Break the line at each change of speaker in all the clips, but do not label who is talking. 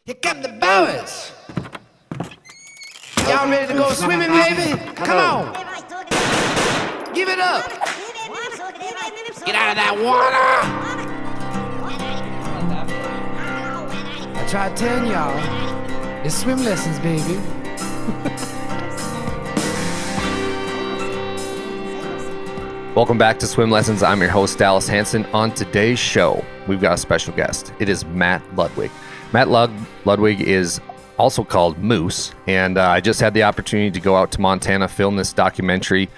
Here come the boys. Y'all ready to go swimming, baby? Come on. Give it up. Get out of that water. I tried telling y'all, it's swim lessons, baby.
Welcome back to Swim Lessons. I'm your host, Dallas Hanson. On today's show, we've got a special guest. It is Matt Ludwig. Matt Ludwig is also called Moose, and I just had the opportunity to go out to Montana, film this documentary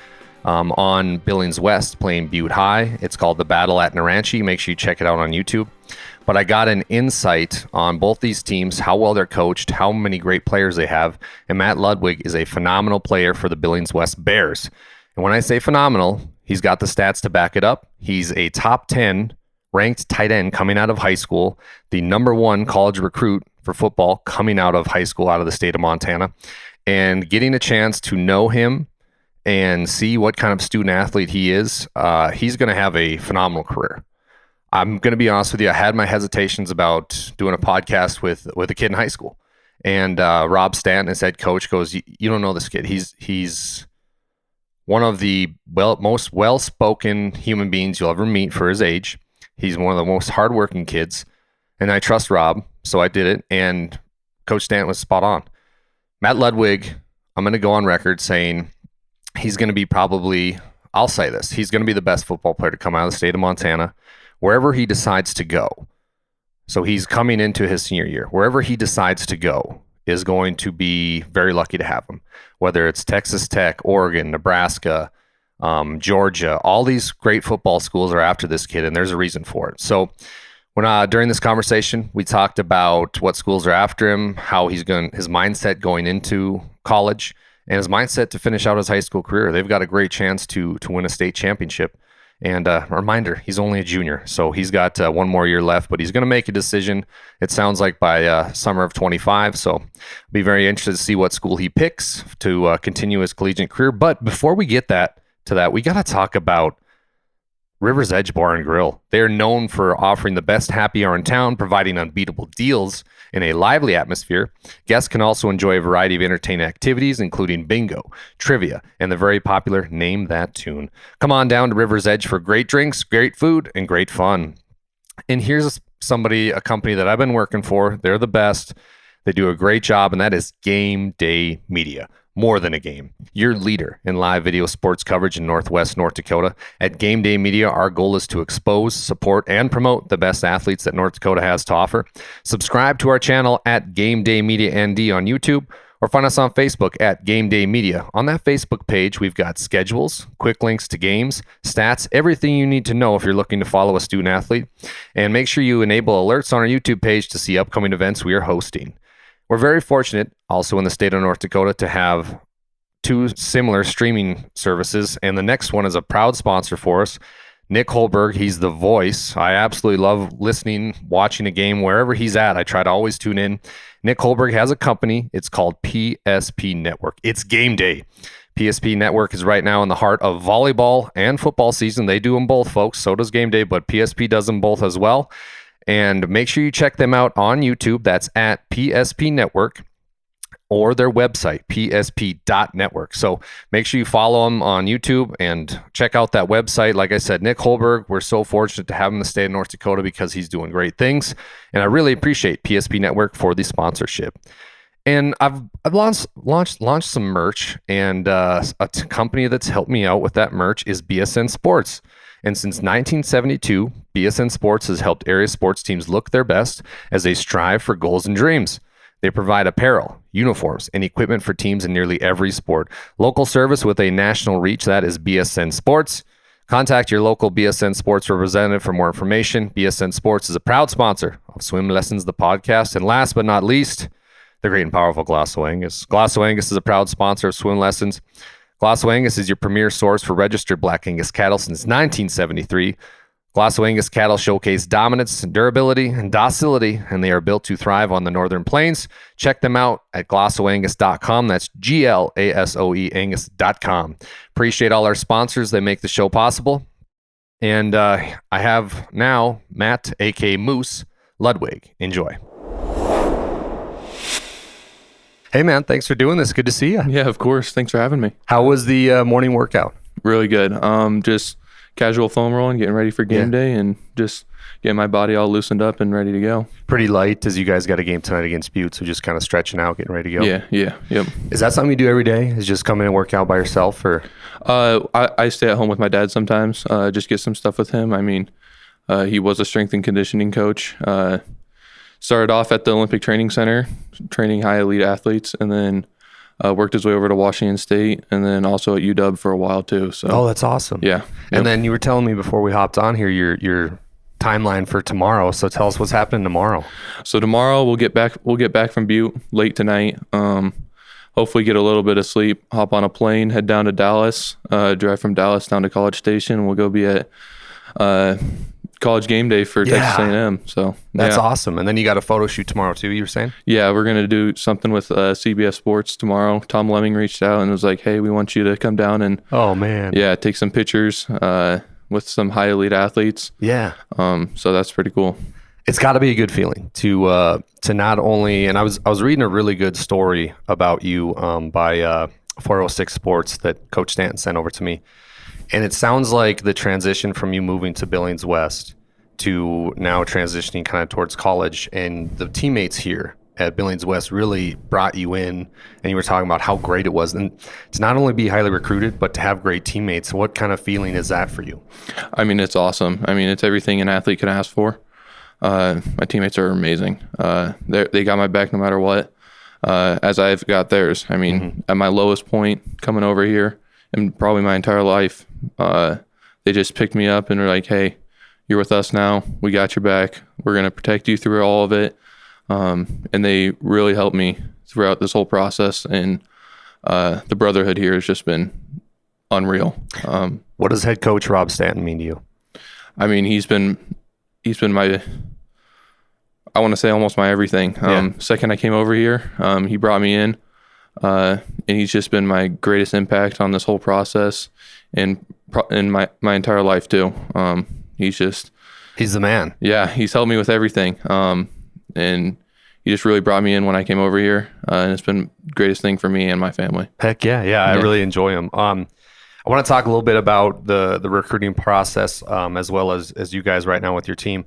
on Billings West playing Butte High. It's called The Battle at Naranche. Make sure you check it out on YouTube. But I got an insight on both these teams, how well they're coached, how many great players they have, and Matt Ludwig is a phenomenal player for the Billings West Bears. And when I say phenomenal, he's got the stats to back it up. He's a top 10 ranked tight end coming out of high school, the number one college recruit for football coming out of high school out of the state of Montana. And getting a chance to know him and see what kind of student athlete he is, he's going to have a phenomenal career. I'm going to be honest with you. I had my hesitations about doing a podcast with a kid in high school. And Rob Stanton, his head coach, goes, you don't know this kid. He's one of the most well-spoken human beings you'll ever meet for his age. He's one of the most hardworking kids, and I trust Rob, so I did it, and Coach Stanton was spot on. Matt Ludwig, I'm going to go on record saying he's going to be probably, I'll say this, he's going to be the best football player to come out of the state of Montana, wherever he decides to go. So he's coming into his senior year. Wherever he decides to go is going to be very lucky to have him. Whether it's Texas Tech, Oregon, Nebraska, Georgia, all these great football schools are after this kid, and there's a reason for it. So when during this conversation, we talked about what schools are after him, how his mindset going into college, and his mindset to finish out his high school career. They've got a great chance to win a state championship. And a reminder, he's only a junior, so he's got one more year left, but he's going to make a decision, it sounds like, by summer of 25. So I'll be very interested to see what school he picks to continue his collegiate career. But before we get to that, we got to talk about River's Edge Bar and Grill. They are known for offering the best happy hour in town, providing unbeatable deals in a lively atmosphere. Guests can also enjoy a variety of entertaining activities, including bingo, trivia, and the very popular Name That Tune. Come on down to River's Edge for great drinks, great food, and great fun. And here's a company that I've been working for. They're the best. They do a great job, and that is Game Day Media. More than a game. Your leader in live video sports coverage in Northwest North Dakota. At Game Day Media, our goal is to expose, support, and promote the best athletes that North Dakota has to offer. Subscribe to our channel at Game Day Media ND on YouTube, or find us on Facebook at Game Day Media. On that Facebook page, we've got schedules, quick links to games, stats, everything you need to know if you're looking to follow a student athlete. And make sure you enable alerts on our YouTube page to see upcoming events we are hosting. We're very fortunate also in the state of North Dakota to have two similar streaming services, and the next one is a proud sponsor for us. Nick Holberg, he's the voice. I absolutely love listening, watching a game wherever he's at. I try to always tune in. Nick Holberg has a company. It's called PSP Network. It's game day. PSP Network is right now in the heart of volleyball and football season. They do them both, folks. So does Game Day, but PSP does them both as well. And make sure you check them out on YouTube. That's at PSP Network, or their website, psp.network. So make sure you follow them on YouTube and check out that website. Like I said, Nick Holberg, we're so fortunate to have him in the state of North Dakota because he's doing great things. And I really appreciate PSP Network for the sponsorship. And I've launched some merch, and a company that's helped me out with that merch is BSN Sports. And since 1972, BSN Sports has helped area sports teams look their best as they strive for goals and dreams. They provide apparel, uniforms, and equipment for teams in nearly every sport. Local service with a national reach, that is BSN Sports. Contact your local BSN Sports representative for more information. BSN Sports is a proud sponsor of Swim Lessons, the podcast. And last but not least, the great and powerful Glasso Angus. Glasso Angus is a proud sponsor of Swim Lessons. Glasso Angus is your premier source for registered Black Angus cattle since 1973. Glasso Angus cattle showcase dominance, durability, and docility, and they are built to thrive on the northern plains. Check them out at glassoangus.com. That's GLASOE Angus.com. Appreciate all our sponsors. They make the show possible. And I have now Matt, a.k.a. Moose Ludwig. Enjoy. Hey, man, thanks for doing this. Good to see you.
Yeah, of course. Thanks for having me.
How was the morning workout?
Really good. Just casual foam rolling, getting ready for game day, and just getting my body all loosened up and ready to go.
Pretty light, as you guys got a game tonight against Butte, so just kind of stretching out, getting ready to go.
Yep.
Is that something you do every day? Is just come in and work out by yourself, or?
I stay at home with my dad sometimes, just get some stuff with him. I mean, he was a strength and conditioning coach. Started off at the Olympic Training Center, training high elite athletes, and then worked his way over to Washington State, and then also at UW for a while too. So,
that's awesome.
Yeah.
And then you were telling me before we hopped on here your timeline for tomorrow. So tell us what's happening tomorrow.
So tomorrow we'll get back from Butte late tonight. Hopefully get a little bit of sleep, hop on a plane, head down to Dallas, drive from Dallas down to College Station. We'll go be at College game day for Texas A&M. So
that's awesome. And then you got a photo shoot tomorrow too, you were saying?
Yeah, we're going to do something with CBS Sports tomorrow. Tom Lemming reached out and was like, hey, we want you to come down and take some pictures with some high elite athletes. Yeah. So that's pretty cool.
It's got to be a good feeling to not only, and I was reading a really good story about you by 406 Sports that Coach Stanton sent over to me. And it sounds like the transition from you moving to Billings West to now transitioning kind of towards college, and the teammates here at Billings West really brought you in, and you were talking about how great it was. And to not only be highly recruited, but to have great teammates, what kind of feeling is that for you?
I mean, it's awesome. I mean, it's everything an athlete can ask for. My teammates are amazing. They got my back no matter what, as I've got theirs. I mean, at my lowest point coming over here, and probably my entire life, they just picked me up and were like, hey, you're with us now. We got your back. We're going to protect you through all of it. And they really helped me throughout this whole process. And the brotherhood here has just been unreal.
What does head coach Rob Stanton mean to you? I
mean, he's been my, I want to say almost my everything. Second I came over here, he brought me in. And he's just been my greatest impact on this whole process and in my entire life too. He's
the man.
Yeah. He's helped me with everything. And he just really brought me in when I came over here. And it's been the greatest thing for me and my family.
Heck yeah. I really enjoy him. I want to talk a little bit about the recruiting process, as well as you guys right now with your team.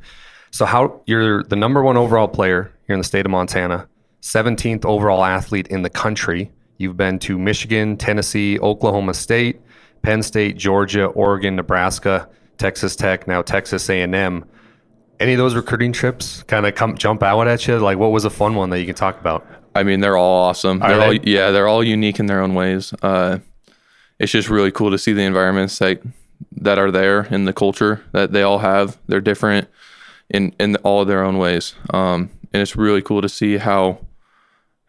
So how you're the number one overall player here in the state of Montana, 17th overall athlete in the country. You've been to Michigan, Tennessee, Oklahoma State, Penn State, Georgia, Oregon, Nebraska, Texas Tech, now Texas A&M. Any of those recruiting trips kind of jump out at you? Like, what was a fun one that you can talk about?
I mean, they're all awesome. They're all unique in their own ways. It's just really cool to see the environments that are there and the culture that they all have. They're different in all of their own ways. And it's really cool to see how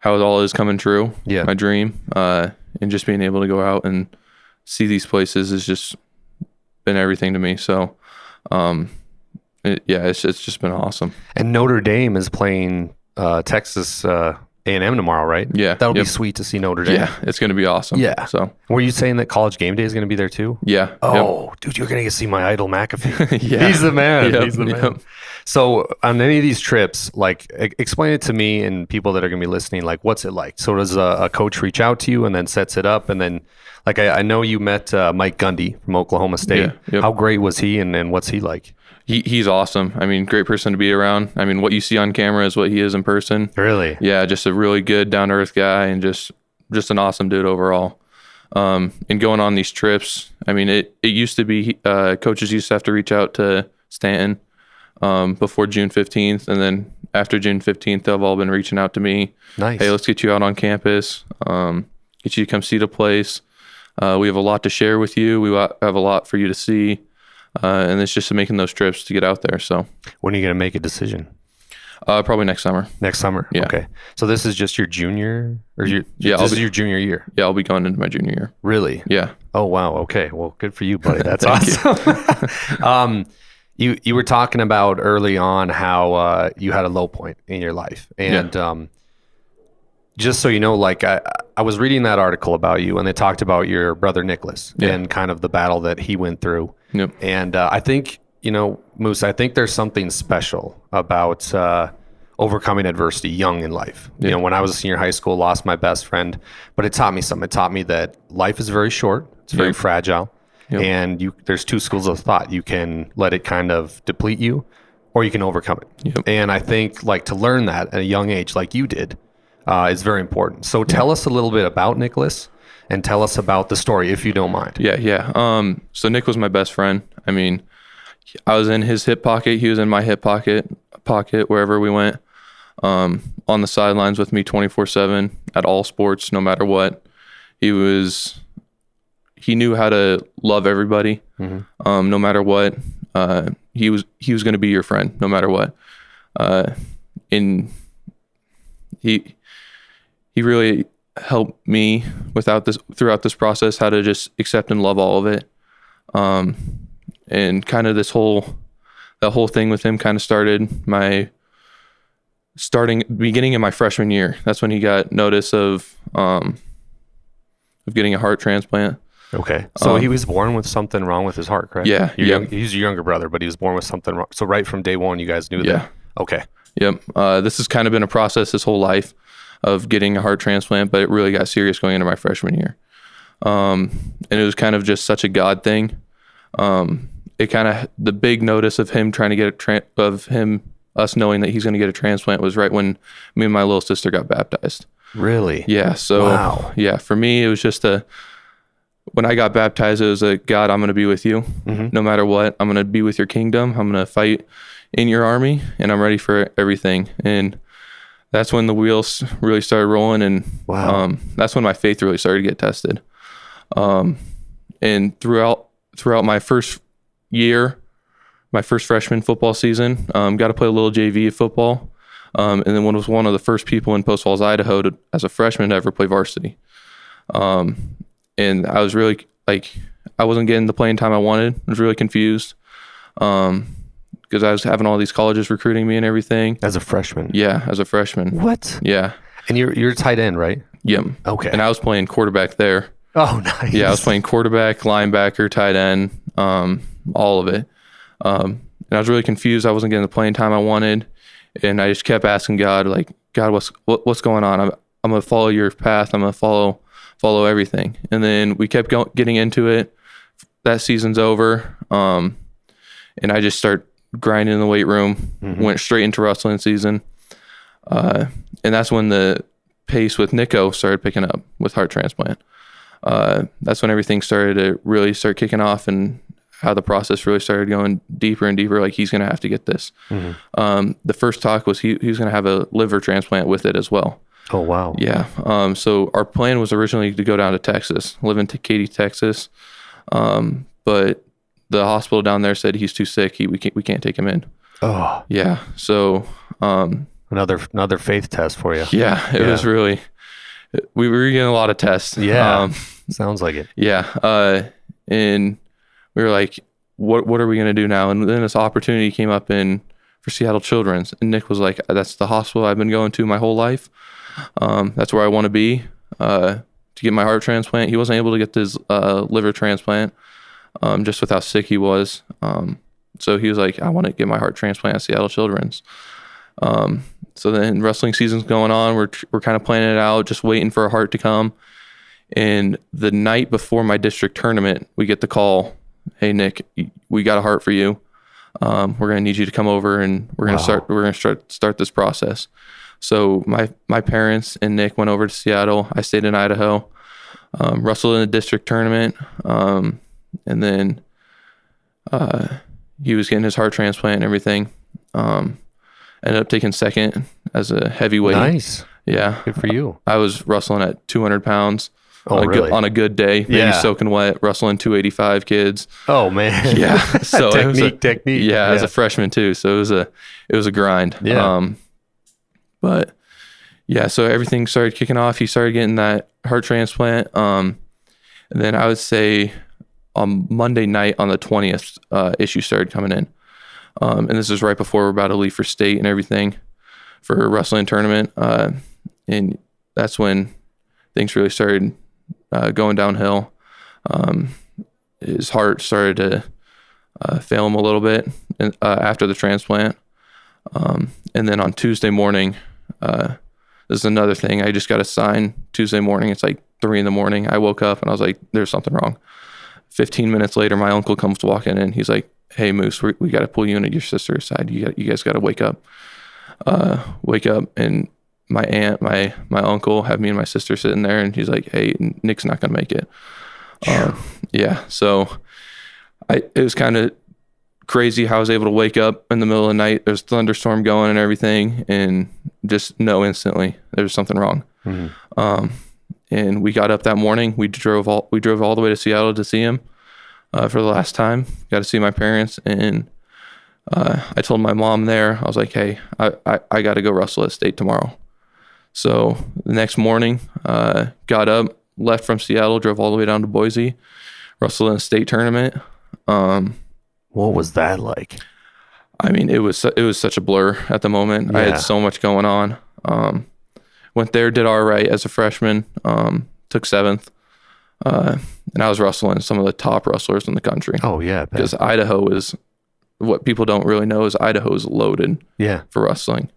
it all is coming true. Yeah. My dream. And just being able to go out and see these places has just been everything to me. So, it's just been awesome.
And Notre Dame is playing Texas A&M tomorrow, right?
Yeah.
That'll be sweet to see Notre Dame.
Yeah, it's going to be awesome.
Yeah. So, were you saying that College game day is going to be there too?
Yeah.
Oh, dude, you're going to see my idol McAfee.
Yeah.
He's the man.
Yep.
He's the man. So, on any of these trips, like, explain it to me and people that are going to be listening. Like, what's it like? So, does a coach reach out to you and then sets it up, and then, like, I know you met Mike Gundy from Oklahoma State. Yeah. Yep. How great was he, and what's he like?
He's awesome. I mean, great person to be around. I mean, what you see on camera is what he is in person.
Really?
Yeah, just a really good, down-to-earth guy, and just an awesome dude overall. And going on these trips, I mean, it used to be coaches used to have to reach out to Stanton before June 15th, and then after June 15th, they've all been reaching out to me.
Nice.
Hey, let's get you out on campus, get you to come see the place. We have a lot to share with you. We have a lot for you to see. And it's just making those trips to get out there. So
when are you going to make a decision?
Probably next summer.
Next summer?
Yeah.
Okay. So this is just your junior, or this is your junior year?
Yeah, I'll be going into my junior year.
Really?
Yeah.
Oh, wow. Okay. Well, good for you, buddy. That's awesome. You were talking about early on how you had a low point in your life. And just so you know, like I was reading that article about you, and they talked about your brother Nicholas and kind of the battle that he went through.
Yep.
And I think, Moose, I think there's something special about overcoming adversity young in life. You know, when I was a senior high school, lost my best friend, but it taught me something. It taught me that life is very short. It's very fragile. And there's two schools of thought. You can let it kind of deplete you, or you can overcome it. And I think like to learn that at a young age, like you did, is very important. So tell us a little bit about Nicholas and tell us about the story, if you don't mind.
So Nick was my best friend. I mean, I was in his hip pocket. He was in my hip pocket wherever we went. On the sidelines with me 24/7 at all sports, no matter what. He knew how to love everybody, no matter what. He was going to be your friend, no matter what. And he really helped me throughout this process, how to just accept and love all of it. And kind of that whole thing with him kind of started beginning of my freshman year. That's when he got notice of getting a heart transplant.
Okay. So he was born with something wrong with his heart, correct?
Yeah.
He's your younger brother, but he was born with something wrong. So right from day one, you guys knew that? Okay.
Yep. This has kind of been a process his whole life of getting a heart transplant, but it really got serious going into my freshman year. And it was kind of just such a God thing. The big notice of him trying to get us knowing that he's going to get a transplant was right when me and my little sister got baptized.
Really?
Yeah. So,
wow.
Yeah, for me, it was just when I got baptized, it was God, I'm going to be with you no matter what. I'm going to be with your kingdom. I'm going to fight in your army, and I'm ready for everything. And that's when the wheels really started rolling. And that's when my faith really started to get tested. And throughout my first year, my first freshman football season, got to play a little JV football. And then was one of the first people in Post Falls, Idaho as a freshman to ever play varsity. And I was really I wasn't getting the playing time I wanted. I was really confused because I was having all these colleges recruiting me and everything.
As a freshman?
Yeah, as a freshman.
What?
Yeah.
And you're tight end, right?
Yep.
Okay.
And I was playing quarterback there.
Oh, nice.
Yeah, I was playing quarterback, linebacker, tight end, all of it. And I was really confused. I wasn't getting the playing time I wanted. And I just kept asking God, God, what's going on? I'm going to follow your path. I'm going to follow everything. And then we kept getting into it. That season's over. And I just start grinding in the weight room, went straight into wrestling season. And that's when the pace with Nico started picking up with heart transplant. That's when everything started to really start kicking off, and how the process really started going deeper and deeper. He's going to have to get this. The first talk was he was going to have a liver transplant with it as well.
Oh, wow.
Yeah. So our plan was originally to go down to Texas, live in Katy, Texas. But the hospital down there said he's too sick. We can't take him in. Oh. Yeah. So
another faith test for you.
Yeah. It was really. We were getting a lot of tests.
Yeah. Sounds like it.
Yeah. And we were like, what are we going to do now? And then this opportunity came up for Seattle Children's. And Nick was like, that's the hospital I've been going to my whole life. That's where I want to be to get my heart transplant. He wasn't able to get his liver transplant just with how sick he was. So he was like, I want to get my heart transplant at Seattle Children's. So then wrestling season's going on. We're kind of planning it out, just waiting for a heart to come. And the night before my district tournament, we get the call, hey, Nick, we got a heart for you. We're going to need you to come over, and we're going to start this process. So my parents and Nick went over to Seattle. I stayed in Idaho, wrestled in the district tournament. And then he was getting his heart transplant and everything. Ended up taking second as a heavyweight.
Nice.
Yeah.
Good for you.
I was wrestling at 200 pounds.
Oh, really?
On a good day, maybe soaking wet, wrestling 285 kids.
Oh, man.
Yeah. So
technique.
Yeah, as a freshman too. So it was a grind.
Yeah.
But yeah, so everything started kicking off. He started getting that heart transplant. And then I would say on Monday night on the 20th, issue started coming in. And this is right before we're about to leave for state and everything for a wrestling tournament. And that's when things really started going downhill. His heart started to fail him a little bit after the transplant. And then on Tuesday morning, this is another thing. I just got a sign Tuesday morning. It's like 3 a.m. I woke up and I was like, there's something wrong. 15 minutes later, my uncle comes walking in. He's like, hey, Moose, we got to pull you into your sister's side. You guys got to wake up. And my aunt, my uncle have me and my sister sitting there, and he's like, hey, Nick's not going to make it. Yeah. So it was kind of crazy how I was able to wake up in the middle of the night. There's a thunderstorm going and everything, and just know instantly there's something wrong. Mm-hmm. And we got up that morning. We drove all the way to Seattle to see him for the last time. Got to see my parents, and I told my mom there, I was like, hey, I got to go wrestle at state tomorrow. So the next morning, got up, left from Seattle, drove all the way down to Boise, wrestled in a state tournament.
What was that like?
I mean, it was such a blur at the moment.
Yeah.
I had so much going on. Went there, did all right as a freshman, took 7th. And I was wrestling some of the top wrestlers in the country.
Oh, yeah.
Because Idaho is, what people don't really know is Idaho is loaded for wrestling.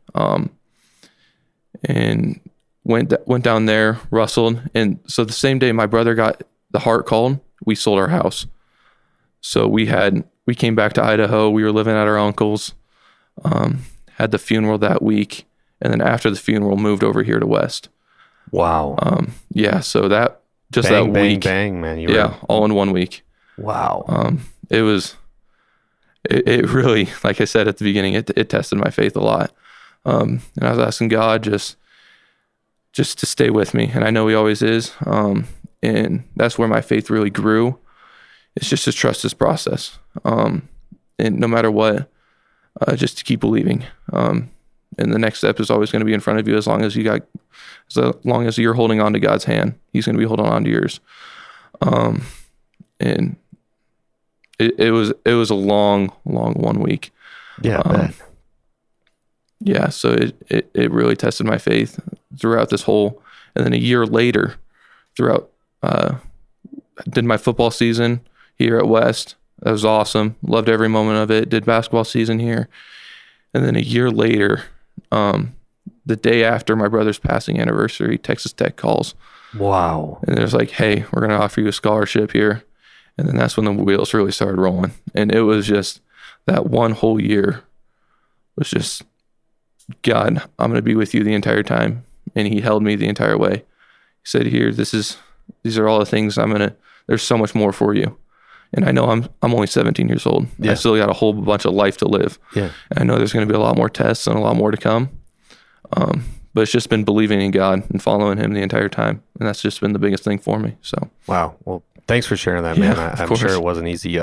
And went down there, wrestled. And so the same day my brother got the heart called, we sold our house. So we came back to Idaho. We were living at our uncle's, had the funeral that week. And then after the funeral, moved over here to West.
Wow.
Yeah. So that just
bang,
that week,
bang, man.
All in 1 week.
Wow.
It really, like I said at the beginning, it tested my faith a lot. And I was asking God just to stay with me. And I know he always is. And that's where my faith really grew. It's just to trust this process. And no matter what, just to keep believing. And the next step is always going to be in front of you as long as you're holding on to God's hand. He's going to be holding on to yours. And it was a long 1 week.
Yeah.
Yeah. So it really tested my faith throughout this whole, and then a year later did my football season here at West. That was awesome. Loved every moment of it. Did basketball season here. And then a year later, the day after my brother's passing anniversary, Texas Tech calls.
Wow.
And it was like, hey, we're going to offer you a scholarship here. And then that's when the wheels really started rolling. And it was just that one whole year was just, God, I'm going to be with you the entire time. And he held me the entire way. He said, here, these are all the things there's so much more for you. And I know I'm only 17 years old.
Yeah.
I still got a whole bunch of life to live.
Yeah.
And I know there's going to be a lot more tests and a lot more to come. But it's just been believing in God and following him the entire time. And that's just been the biggest thing for me. So.
Wow. Well, thanks for sharing that, man. I'm sure it wasn't easy.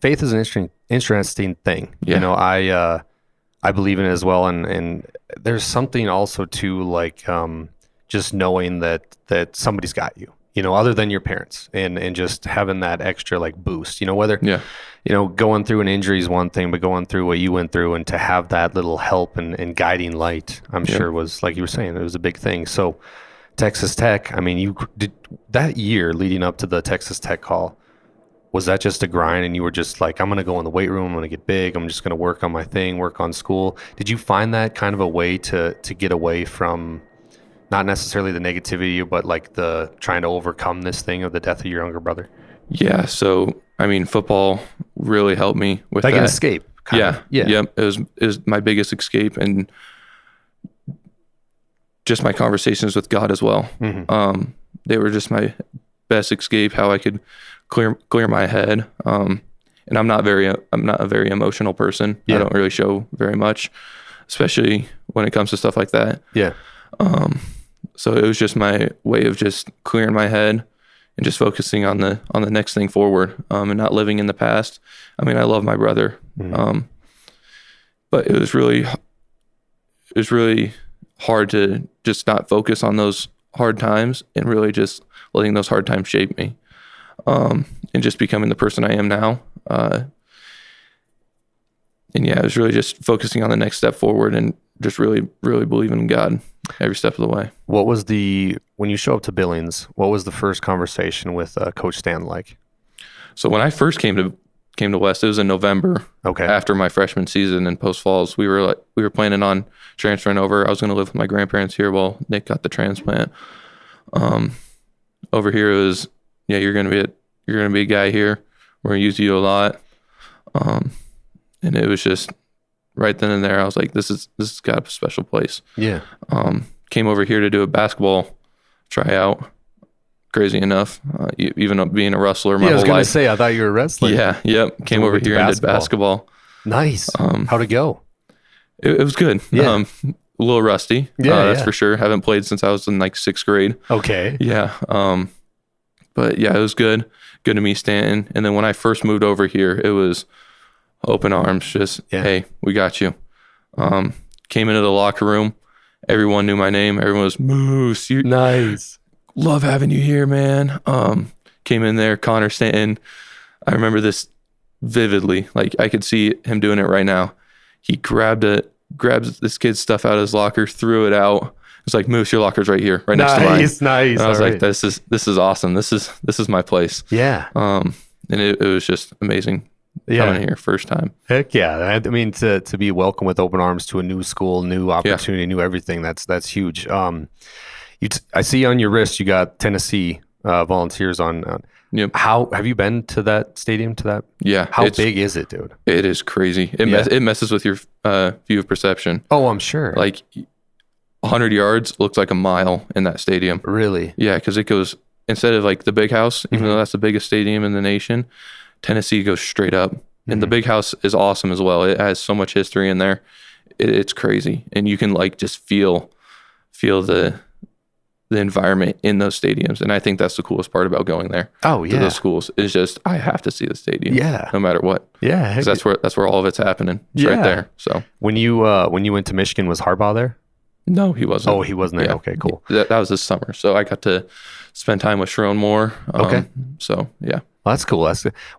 Faith is an interesting thing.
Yeah.
You know, I believe in it as well. And there's something also to like, just knowing that somebody's got you. You know, other than your parents, and just having that extra like boost, you know, whether, you know, going through an injury is one thing, but going through what you went through and to have that little help and guiding light, I'm sure was, like you were saying, it was a big thing. So Texas Tech, I mean, you did that year leading up to the Texas Tech call, was that just a grind and you were just like, I'm going to go in the weight room, I'm going to get big, I'm just going to work on my thing, work on school. Did you find that kind of a way to get away from not necessarily the negativity, but like the trying to overcome this thing of the death of your younger brother?
Yeah. So, I mean, football really helped me with
like
that.
An escape.
Yeah. It was my biggest escape, and just my conversations with God as well. Mm-hmm. They were just my best escape, how I could clear my head. And I'm not a very emotional person. Yeah. I don't really show very much, especially when it comes to stuff like that.
Yeah.
So it was just my way of just clearing my head and just focusing on the next thing forward, and not living in the past. I mean, I love my brother, but it was really hard to just not focus on those hard times and really just letting those hard times shape me, and just becoming the person I am now. And yeah, it was really just focusing on the next step forward and just really, really believing in God every step of the way.
What was when you show up to Billings, what was the first conversation with Coach Stan like?
So when I first came came to West. It was in November.
Okay.
After my freshman season in Post Falls, we were planning on transferring over. I was going to live with my grandparents here while Nick got the transplant. Over here it was, you're going to be a guy here. We're going to use you a lot. And it was just right then and there. I was like, this has got a special place.
Yeah.
Came over here to do a basketball tryout. Crazy enough, even being a wrestler my
I was
whole
going to
life.
say, I thought you were a wrestler.
Yeah, yep. Came over here and did basketball.
Nice. How'd it go?
It was good.
Yeah.
A little rusty. That's for sure. Haven't played since I was in like 6th grade.
Okay.
Yeah. But yeah, it was good. Good to meet Stanton. And then when I first moved over here, it was open arms. Just, hey, we got you. Came into the locker room. Everyone knew my name. Everyone was, Moose.
Nice.
Love having you here, man. Came in there, Connor Stanton. I remember this vividly. Like I could see him doing it right now. He grabbed this kid's stuff out of his locker, threw it out. It's like, Moose, your locker's right here, right next to mine.
Nice.
And I was like, this is awesome. This is my place.
Yeah.
And it was just amazing coming here first time.
Heck yeah. I mean, to be welcome with open arms to a new school, new opportunity, new everything, that's huge. I see on your wrist you got Tennessee Volunteers on.
Yep.
How have you been to that stadium?
Yeah.
How big is it, dude?
It is crazy. It messes with your view of perception.
Oh, I'm sure.
Like 100 yards looks like a mile in that stadium.
Really?
Yeah, because it goes, instead of like the Big House, even though that's the biggest stadium in the nation, Tennessee goes straight up. And the Big House is awesome as well. It has so much history in there. It's crazy. And you can like just feel the environment in those stadiums. And I think that's the coolest part about going there.
Oh, yeah.
To those schools is just, I have to see the stadium.
Yeah.
No matter what.
Yeah.
Because that's where all of it's happening. It's right there. So
when you went to Michigan, was Harbaugh there?
No, he wasn't.
Oh, he wasn't there.
Yeah.
Okay, cool.
That was this summer. So I got to spend time with Sharon Moore.
Okay.
So yeah.
Well, that's cool.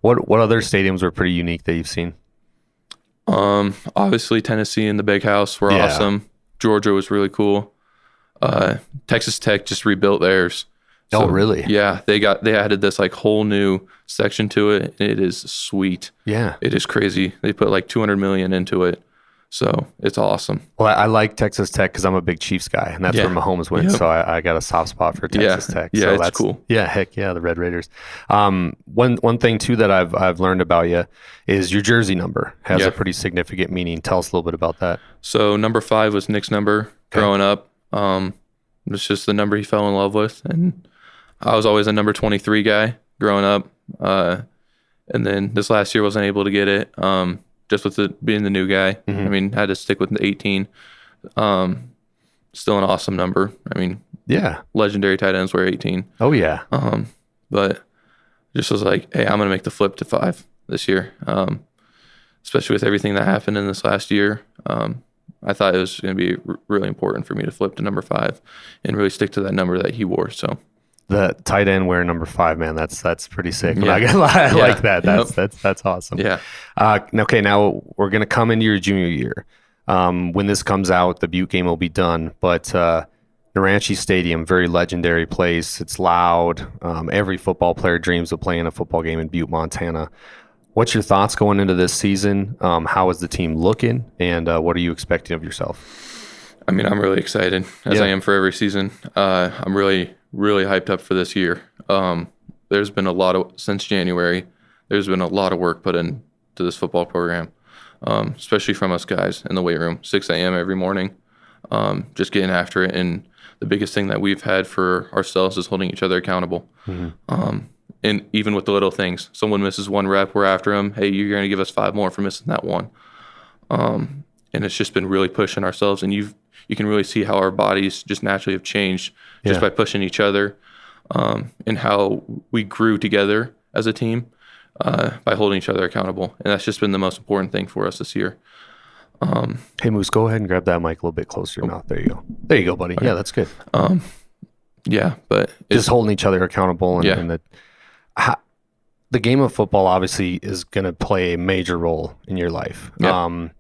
What other stadiums were pretty unique that you've seen?
Obviously Tennessee and the Big House were awesome. Georgia was really cool. Texas Tech just rebuilt theirs. So,
oh, really?
Yeah, they added this like whole new section to it. It is sweet.
Yeah,
it is crazy. They put like $200 million into it, so it's awesome.
Well, I like Texas Tech because I'm a big Chiefs guy, and that's where Mahomes went. Yep. So I got a soft spot for Texas Tech.
Yeah,
so
it's cool.
Yeah, heck yeah, the Red Raiders. One thing too that I've learned about you is your jersey number has a pretty significant meaning. Tell us a little bit about that.
So number 5 was Nick's number growing up. It's just the number he fell in love with, and I was always a number 23 guy growing up. And then this last year wasn't able to get it, just with it being the new guy. I mean, I had to stick with the 18. Still an awesome number. I mean, legendary tight ends wear 18.
Oh yeah.
But just was like, hey, I'm gonna make the flip to 5 this year. Especially with everything that happened in this last year. I thought it was going to be really important for me to flip to number 5 and really stick to that number that he wore. So
the tight end wearing number 5, man, that's pretty sick. I'm not gonna lie, I like that. That's awesome.
Yeah.
Okay, now we're gonna come into your junior year. When this comes out, the Butte game will be done. But Naranche Stadium, very legendary place. It's loud. Every football player dreams of playing a football game in Butte, Montana. What's your thoughts going into this season? How is the team looking, and what are you expecting of yourself?
I mean, I'm really excited, as I am for every season. I'm really, really hyped up for this year. There's been since January, there's been a lot of work put into this football program, especially from us guys in the weight room, 6 a.m. every morning, just getting after it. And the biggest thing that we've had for ourselves is holding each other accountable. And even with the little things, someone misses 1 rep, we're after them. Hey, you're going to give us 5 more for missing that one. And it's just been really pushing ourselves. And you can really see how our bodies just naturally have changed just by pushing each other, and how we grew together as a team by holding each other accountable. And that's just been the most important thing for us this year.
Hey, Moose, go ahead and grab that mic a little bit closer to your mouth. There you go. There you go, buddy. Okay. Yeah, that's good.
But
just holding each other accountable, and the game of football obviously is going to play a major role in your life. Yep.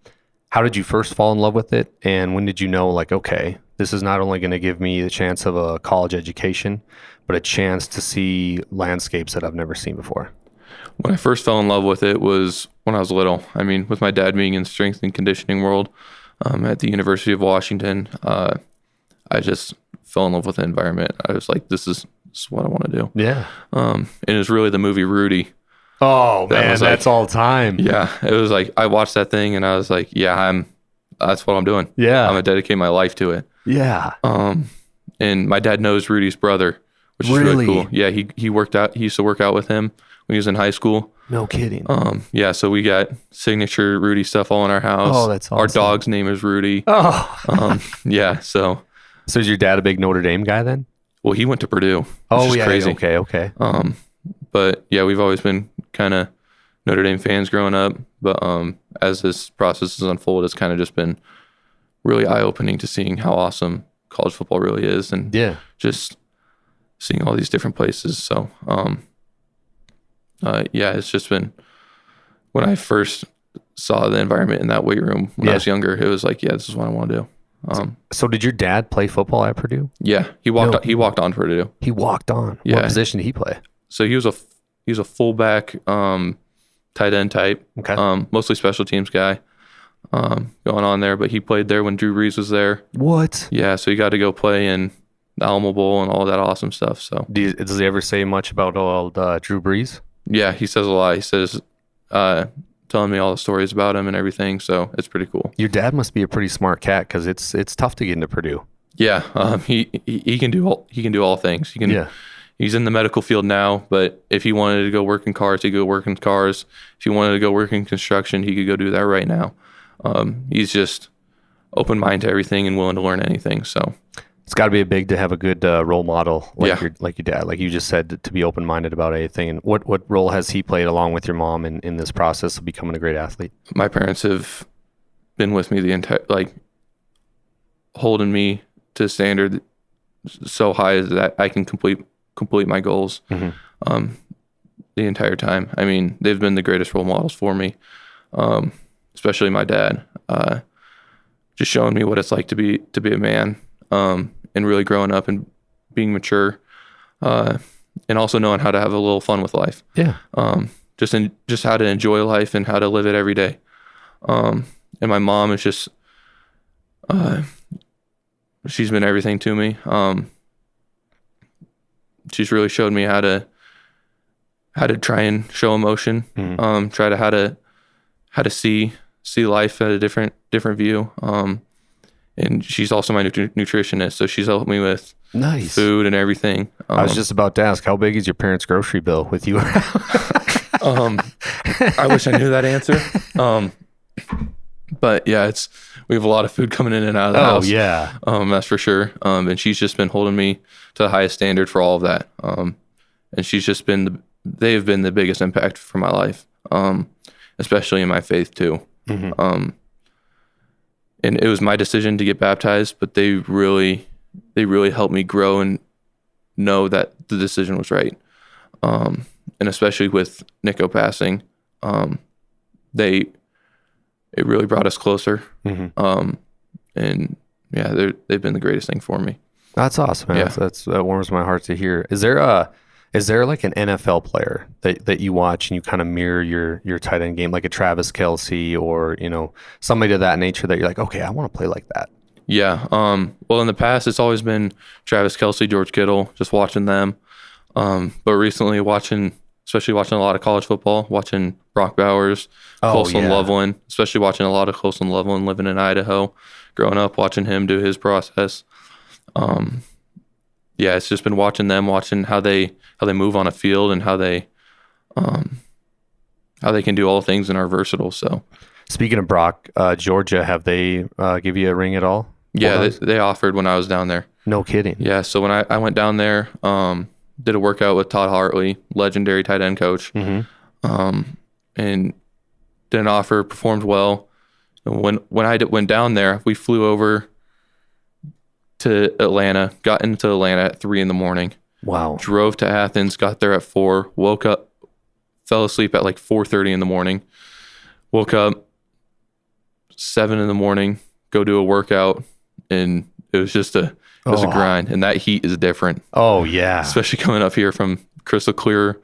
How did you first fall in love with it? And when did you know, like, okay, this is not only going to give me the chance of a college education, but a chance to see landscapes that I've never seen before?
When I first fell in love with it was when I was little. I mean, with my dad being in the strength and conditioning world at the University of Washington, I just fell in love with the environment. I was like, this is what I want to do.
Yeah.
And it was really the movie Rudy.
Oh, man,
was
that's all time.
Yeah. It was like, I watched that thing and I was like, yeah, that's what I'm doing.
Yeah.
I'm going to dedicate my life to it.
Yeah.
And my dad knows Rudy's brother, which is really cool. Yeah. He used to work out with him when he was in high school.
No kidding.
Yeah, so we got signature Rudy stuff all in our house.
Oh, that's awesome.
Our dog's name is Rudy.
Oh.
Yeah, so
is your dad a big Notre Dame guy then?
well, he went to Purdue.
Oh, yeah.
Crazy.
Okay.
But yeah, we've always been kind of Notre Dame fans growing up. But as this process has unfolded, it's kind of just been really eye-opening to seeing how awesome college football really is, and just seeing all these different places. So yeah, it's just been, when I first saw the environment in that weight room when I was younger, it was like, yeah, this is what I want to do.
So did your dad play football at Purdue?
Yeah, he walked on to Purdue.
He walked on.
Yeah.
What position did he play?
So he was a fullback, tight end type.
Okay.
Mostly special teams guy. Going on there, but he played there when Drew Brees was there.
What?
Yeah, so he got to go play in the Alamo Bowl and all that awesome stuff. So
Does he ever say much about old Drew Brees?
yeah, he says a lot. He says, telling me all the stories about him and everything. So it's pretty cool.
Your dad must be a pretty smart cat because it's tough to get into Purdue.
Yeah, he can do all things. He's in the medical field now, but if he wanted to go work in cars, he could go work in cars. If he wanted to go work in construction, he could go do that right now. He's just open mind to everything and willing to learn anything. So
it's got to be big to have a good role model like
Yeah.
your dad, like you just said, to be open minded about anything. And what role has he played along with your mom in this process of becoming a great athlete?
my parents have been with me the entire, like, holding me to a standard so high that I can complete my goals.
Mm-hmm.
The entire time. I mean, they've been the greatest role models for me, especially my dad. Just showing me what it's like to be a man, and really growing up and being mature, and also knowing how to have a little fun with life.
Yeah.
Just how to enjoy life and how to live it every day. And my mom is just, she's been everything to me. She's really showed me how to try and show emotion, try to how to see life at a different view. And she's also my nutritionist, so she's helped me with
Nice.
food and everything.
I was just about to ask, how big is your parents' grocery bill with you?
I wish I knew that answer. But yeah, we have a lot of food coming in and out of the house.
Oh yeah.
That's for sure. And she's just been holding me to the highest standard for all of that. And she's just they've been the biggest impact for my life. Especially in my faith too.
Mm-hmm.
And it was my decision to get baptized, but they really helped me grow and know that the decision was right. And especially with Nico passing, it really brought us closer.
Mm-hmm.
And yeah, they've been the greatest thing for me.
That's awesome, man.
Yeah.
That warms my heart to hear. Is there like an NFL player that you watch and you kind of mirror your tight end game, like a Travis Kelce or, somebody to that nature that you're like, okay, I want to play like that?
Yeah. Well, in the past, it's always been Travis Kelce, George Kittle, just watching them. But recently especially watching a lot of college football, watching Brock Bowers, Colson Loveland, especially watching a lot of Colson Loveland living in Idaho, growing up, watching him do his process. Yeah, it's just been watching how they move on a field and how they can do all things and are versatile. So,
speaking of Brock, Georgia, have they give you a ring at all?
Yeah, they offered when I was down there.
No kidding.
Yeah, so when I went down there, did a workout with Todd Hartley, legendary tight end coach,
Mm-hmm.
and did an offer, performed well. And when I went down there, we flew over to Atlanta, got into Atlanta at 3 a.m.
Wow.
Drove to Athens, got there at 4, woke up, fell asleep at like 4:30 in the morning, woke up 7 a.m, go do a workout, and it was just a grind. And that heat is different.
Oh yeah.
Especially coming up here from crystal clear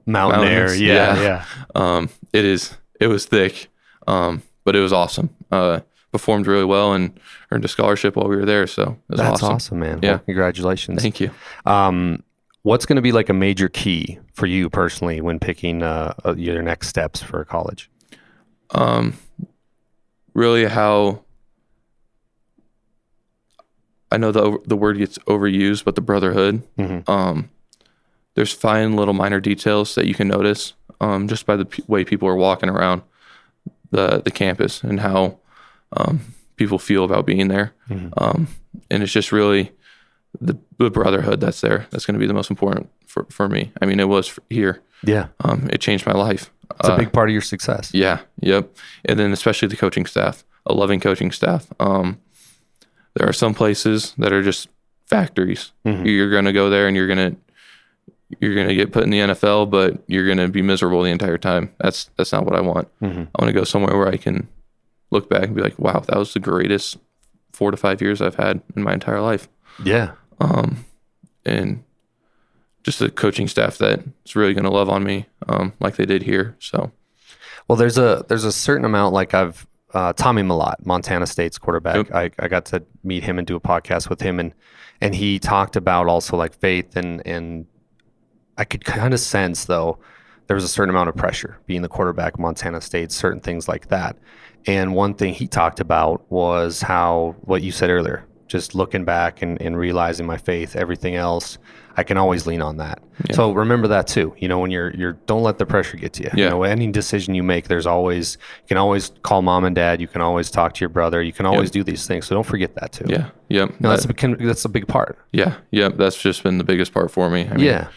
Mountain air. Yeah.
It was thick, but it was awesome. Performed really well and earned a scholarship while we were there. So it was
That's awesome, man.
Yeah.
Well, congratulations.
Thank you.
What's going to be like a major key for you personally when picking your next steps for college?
Really how I know the word gets overused, but the brotherhood.
Mm-hmm.
There's fine little minor details that you can notice just by the way people are walking around the campus and how people feel about being there.
Mm-hmm.
And it's just really the brotherhood that's there. That's going to be the most important for me. I mean, it was here.
Yeah.
It changed my life.
It's a big part of your success.
Yeah. Yep. And then especially the coaching staff, a loving coaching staff. There are some places that are just factories.
Mm-hmm.
You're going to go there and you're going to get put in the NFL, but you're going to be miserable the entire time. That's not what I want.
Mm-hmm.
I want to go somewhere where I can look back and be like, wow, that was the greatest 4 to 5 years I've had in my entire life.
Yeah.
And just a coaching staff that's really going to love on me, like they did here. So,
well, there's a certain amount, like Tommy Mellott, Montana State's quarterback.
Yep.
I got to meet him and do a podcast with him, and he talked about also like faith, and I could kind of sense though there was a certain amount of pressure being the quarterback of Montana State, certain things like that. And one thing he talked about was how, what you said earlier, just looking back and realizing my faith, everything else, I can always lean on that. Yeah. So remember that too. You know, when you're don't let the pressure get to you.
Yeah.
You know, any decision you make, you can always call mom and dad. You can always talk to your brother. You can always do these things. So don't forget that too.
Yeah. Yep.
No, that's a big part.
Yeah. Yep. That's just been the biggest part for me. I mean,
yeah.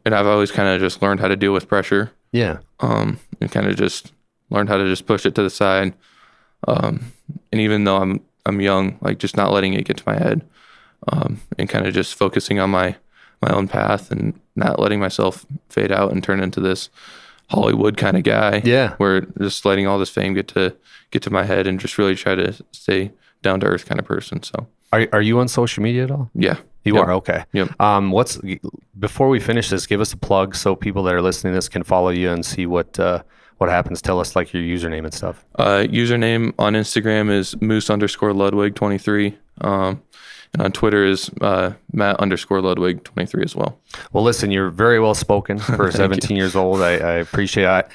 And I've always kind of just learned how to deal with pressure.
Yeah.
And kind of just learned how to just push it to the side. And even though I'm young, like just not letting it get to my head, and kind of just focusing on my own path and not letting myself fade out and turn into this Hollywood kind of guy.
Yeah.
Where just letting all this fame get to my head and just really try to stay down to earth kind of person. So
are you on social media at all?
Yeah.
You are? Okay.
Yep.
Before we finish this, give us a plug so people that are listening to this can follow you and see what happens. Tell us like your username and stuff.
Username on Instagram is moose_Ludwig23. And on Twitter is Matt_Ludwig23 as well.
Well, listen, you're very well spoken for 17 years old. I appreciate it.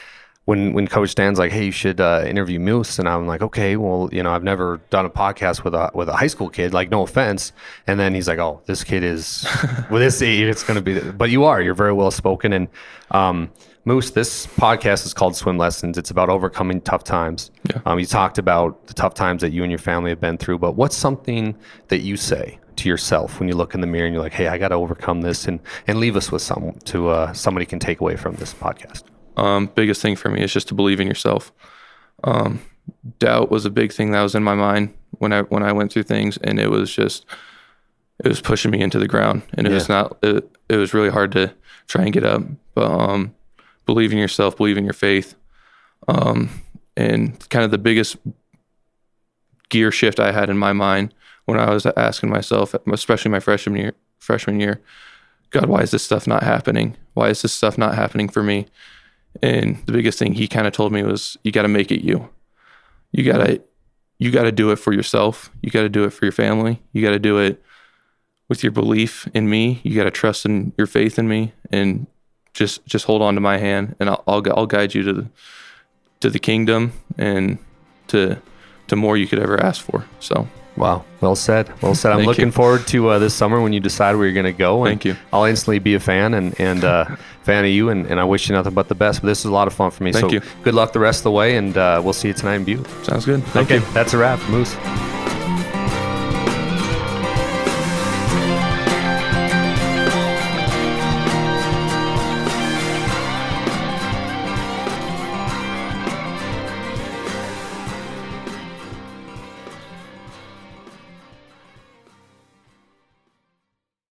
When Coach Dan's like, hey, you should interview Moose, and I'm like, okay, well, you know, I've never done a podcast with a high school kid, like, no offense. And then he's like, oh, this kid is, with this age, it's going to be, but you're very well spoken. And Moose, this podcast is called Swim Lessons. It's about overcoming tough times.
Yeah.
You talked about the tough times that you and your family have been through, but what's something that you say to yourself when you look in the mirror and you're like, hey, I got to overcome this, and leave us with somebody can take away from this podcast?
Biggest thing for me is just to believe in yourself. Doubt was a big thing that was in my mind when I went through things, and it was pushing me into the ground, and it was really hard to try and get up. But believe in yourself, believe in your faith, and kind of the biggest gear shift I had in my mind when I was asking myself, especially my freshman year, God, why is this stuff not happening? Why is this stuff not happening for me? And the biggest thing he kind of told me was, you got to make it you. You got to do it for yourself. You got to do it for your family. You got to do it with your belief in me. You got to trust in your faith in me, and just hold on to my hand, and I'll guide you to the kingdom and to more you could ever ask for. So.
Wow. Well said. I'm looking forward to this summer when you decide where you're going to go. And
Thank you.
I'll instantly be a fan and fan of you, and I wish you nothing but the best. But this is a lot of fun for me.
Thank you.
Good luck the rest of the way, and we'll see you tonight in Butte.
Sounds good. Thank you.
That's a wrap. Moose.